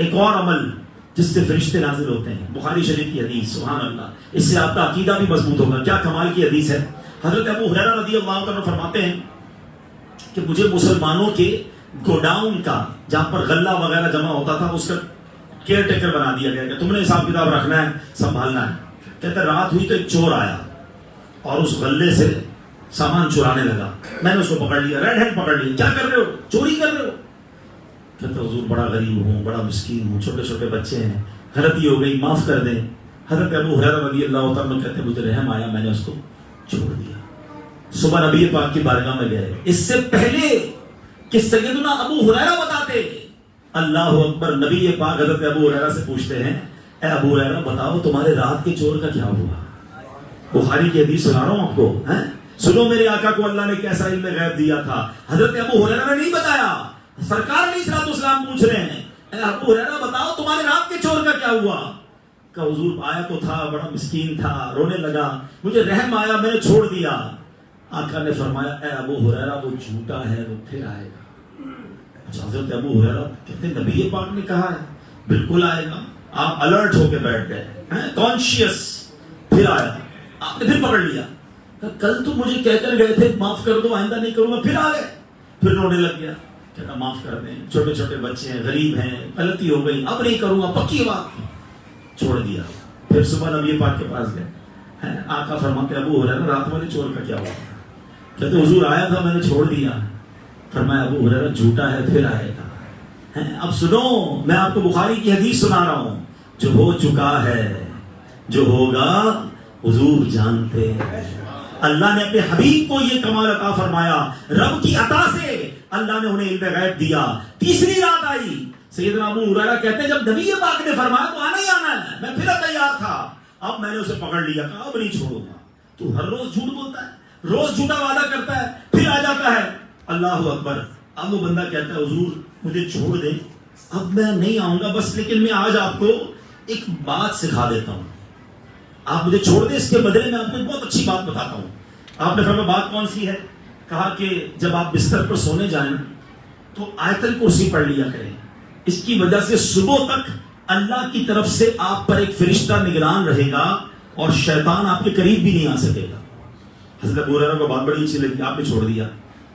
ایک اور عمل جس سے فرشتے نازل ہوتے ہیں، بخاری شریف کی حدیث، سبحان اللہ، اس سے آپ کا عقیدہ بھی مضبوط ہوگا. کیا کمال کی حدیث ہے. حضرت ابو ہریرہ رضی اللہ عنہ فرماتے ہیں کہ مجھے مسلمانوں کے گوڈاؤن کا، جہاں پر غلہ وغیرہ جمع ہوتا تھا، اس کا کیئر ٹیکر بنا دیا گیا کہ تم نے حساب کتاب رکھنا ہے، سنبھالنا ہے. کہتے رات ہوئی تو ایک چور آیا اور اس غلے سے سامان چرانے لگا. میں نے اس کو پکڑ لیا، ریڈ ہینڈ پکڑ لیا. کیا کر رہے ہو؟ چوری کر رہے ہو. کہتے حضور بڑا غریب ہوں، بڑا مسکین ہوں، چھوٹے چھوٹے بچے ہیں، غلطی ہو گئی، معاف کر دیں. حضرت ابو ہریرہ رضی اللہ عنہ کہتے مجھے رحم آیا، میں نے اس کو چھوڑ دیا. صبح نبی پاک کی بارگاہ میں گئے. اس سے پہلے کہ سیدنا ابو ہریرہ بتاتے، اللہ اکبر، نبی پاک حضرت ابو ہریرہ سے پوچھتے ہیں اے ابو ہریرہ بتاؤ تمہارے رات کے چور کا کیا ہوا. بخاری کی حدیث سنا رہا ہوں آپ کو. سنو میرے آقا کو اللہ نے کیسا علم غیب دیا تھا. حضرت ابو ہریرہ نے نہیں بتایا، سرکار علیہ الصلوۃ والسلام پوچھ رہے ہیں اے ابو ہریرہ بتاؤ تمہارے رات کے چور کا کیا ہوا. کہ حضور آیا تو تھا، بڑا مسکین تھا، رونے لگا، مجھے رحم آیا، میں نے چھوڑ دیا. آقا نے فرمایا اے ابو ہریرہ وہ جھوٹا ہے، وہ پھر آئے گا. اچھا حضرت ابو ہریرہ کہتے ہیں نبی پاک نے کہا ہے بالکل آئے گا. آپ الرٹ ہو کے بیٹھ گئے، کانشیس. پھر آیا، آپ نے پھر پکڑ لیا. کل تو مجھے کہہ کر گئے تھے معاف کر دو، آئندہ نہیں کروں گا. پھر آ گئے، پھر رونے لگ گیا. کہتا معاف کر دیں، چھوٹے چھوٹے بچے ہیں، غریب ہیں، غلطی ہو گئی، اب نہیں کروں گا، پکی بات. چھوڑ دیا. پھر صبح نبی پاک کے پاس گئے. آقا فرماتے ابو ہریرہ رات والے چور کا کیا ہوا. کہتے حضور آیا تھا، میں نے چھوڑ دیا. فرمایا ابو ہریرہ جھوٹا ہے، پھر آئے گا. اب سنو، میں آپ کو بخاری کی حدیث سنا رہا ہوں. جو ہو چکا ہے، جو ہوگا حضور جانتے ہیں. اللہ نے اپنے حبیب کو یہ کمال عطا فرمایا. رب کی عطا سے اللہ نے انہیں علم غیب دیا. تیسری رات آئی. سیدنا ابو ہریرہ کہتے ہیں جب نبی پاک نے فرمایا تو آنا ہی آنا ہے، میں پھر تیار تھا. اب میں نے اسے پکڑ لیا، کہا اب نہیں چھوڑوں گا. تو ہر روز جھوٹ بولتا ہے، روز جھوٹا وعدہ کرتا ہے، پھر آ جاتا ہے. اللہ اکبر. اب وہ بندہ کہتا ہے حضور مجھے چھوڑ دیں، اب میں نہیں آؤں گا بس، لیکن میں آج آپ کو ایک بات سکھا دیتا ہوں. آپ مجھے چھوڑ دیں، اس کے بدلے میں آپ کو ایک بہت اچھی بات بتاتا ہوں. آپ نے فرمایا بات کون سی ہے. کہا کہ جب آپ بستر پر سونے جائیں تو آیت الکرسی پڑھ لیا کریں. اس کی وجہ سے صبح تک اللہ کی طرف سے آپ پر ایک فرشتہ نگران رہے گا اور شیطان آپ کے قریب بھی نہیں آ سکے گا. حضرت ابو ہریرہ کو بات بڑی اچھی لگی، آپ نے چھوڑ دیا.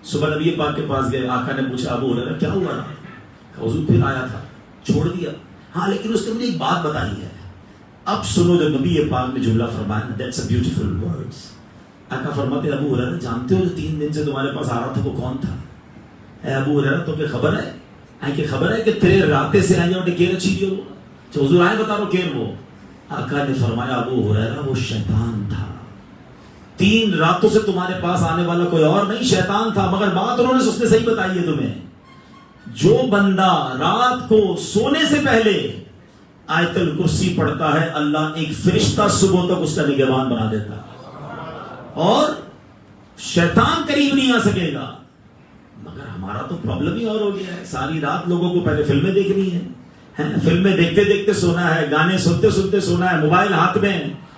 صبح نبی پاک کے پاس گئے. آقا نے پوچھا ابو ہریرہ کیا ہوا. حضور پھر آیا تھا، چھوڑ دیا. ہاں لیکن اس نے مجھے ایک بات بتائی ہے. اب سنو جو نبی پاک نے جملہ فرمایا، دیٹس اے بیوٹیفل ورڈز. آقا فرماتے ابو ہریرہ جانتے ہو جو 3 دن سے تمہارے پاس آ رہا تھا وہ کون تھا. اے ابو ہریرہ تو کہ خبر ہے کہ خبر ہے کہ تیرے راتے سے آئیں اور کیر اچھی دیو. حضور آئے بتا رہو کیر وہ. آقا نے فرمایا ابو ہریرہ وہ شیطان تھا. 3 راتوں سے تمہارے پاس آنے والا کوئی اور نہیں، شیطان تھا. مگر بات انہوں نے اس نے صحیح بتائی ہے تمہیں. جو بندہ رات کو سونے سے پہلے آیت الکرسی پڑھتا ہے، اللہ ایک فرشتہ صبح تک اس کا نگہبان بنا دیتا اور شیطان قریب نہیں آ سکے گا. مگر ہمارا تو پرابلم ہی اور ہو گیا ہے. ساری رات لوگوں کو پہلے فلمیں دیکھنی ہے، فلمیں دیکھتے دیکھتے سونا ہے، گانے سنتے سنتے سونا ہے، موبائل ہاتھ میں.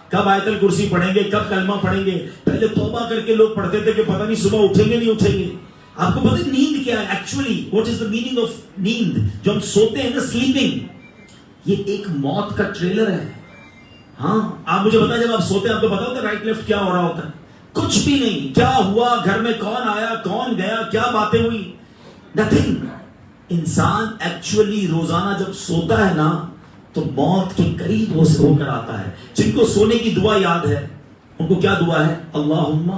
کب آیت الکرسی پڑھیں گے، کب کلمہ پڑھیں گے. پہلے توبہ کر کے لوگ پڑھتے تھے کہ پتہ نہیں صبح اٹھیں گے نہیں اٹھیں گے. آپ کو پتہ نیند کیا ہے actually, what is the meaning of نیند. جو ہم سوتے ہیں نا، سلیپنگ، یہ ایک موت کا ٹریلر ہے. ہاں آپ مجھے بتائیں جب آپ سوتے ہیں آپ کو پتا ہوتا ہے رائٹ لیفٹ کیا ہو رہا ہوتا ہے. کچھ بھی نہیں. کیا ہوا، گھر میں کون آیا، کون گیا، کیا باتیں ہوئی، نتھنگ. انسان ایکچولی روزانہ جب سوتا ہے نا تو موت کے قریب ہو کر آتا ہے. جن کو سونے کی دعا یاد ہے ان کو کیا دعا ہے، اللہم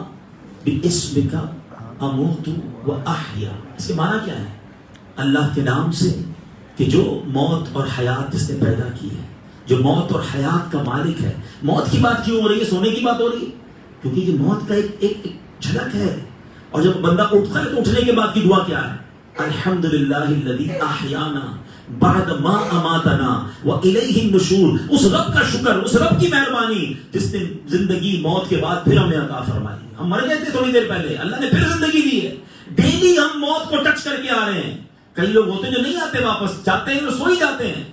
باسمک اموت و احیا. اس کے معنی کیا ہے، اللہ کے نام سے کہ جو موت اور حیات جس نے پیدا کی ہے، جو موت اور حیات کا مالک ہے. موت کی بات کیوں ہو رہی ہے، سونے کی بات ہو رہی ہے کیونکہ یہ موت کا ایک جھلک ہے. اور جب بندہ اٹھتا ہے تو اٹھنے کے بعد کی دعا کیا ہے، الحمدللہ الذی احیانا بعد ما اماتنا والیہ النشور. اس رب کا شکر، اس رب کی مہربانی جس نے زندگی موت کے بعد پھر ہمیں عطا فرمائی. ہم مر گئے تھے تھوڑی دیر پہلے، اللہ نے پھر زندگی دی ہے. ڈیلی ہم موت کو ٹچ کر کے آ رہے ہیں. کئی لوگ ہوتے ہیں جو نہیں آتے، واپس جاتے ہیں تو سو ہی جاتے ہیں.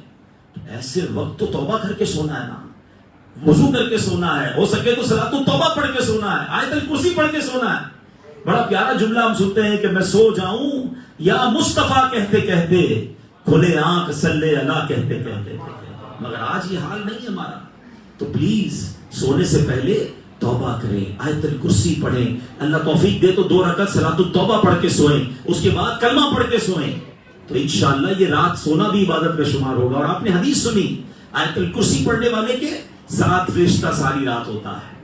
ایسے وقت تو توبہ کر کے سونا ہے نا، وضو کر کے سونا ہے، ہو سکے تو صلاۃ التوبہ پڑھ کے سونا ہے، آیت الکرسی پڑھ کے سونا ہے. بڑا پیارا جملہ ہم سنتے ہیں کہ میں سو جاؤں یا مصطفیٰ کہتے کہتے کھلے آنکھ صلی اللہ کہتے تھے، مگر آج یہ حال نہیں ہمارا. تو پلیز سونے سے پہلے توبہ کریں، آیت الکرسی پڑھیں، اللہ توفیق دے تو 2 رکعت صلاۃ التوبہ پڑھ کے سوئیں، اس کے بعد کلمہ پڑھ کے سوئیں، تو انشاءاللہ یہ رات سونا بھی عبادت میں شمار ہوگا. اور آپ نے حدیث سنی آیت الکرسی پڑھنے والے کے 7 فرشتہ ساری رات ہوتا ہے.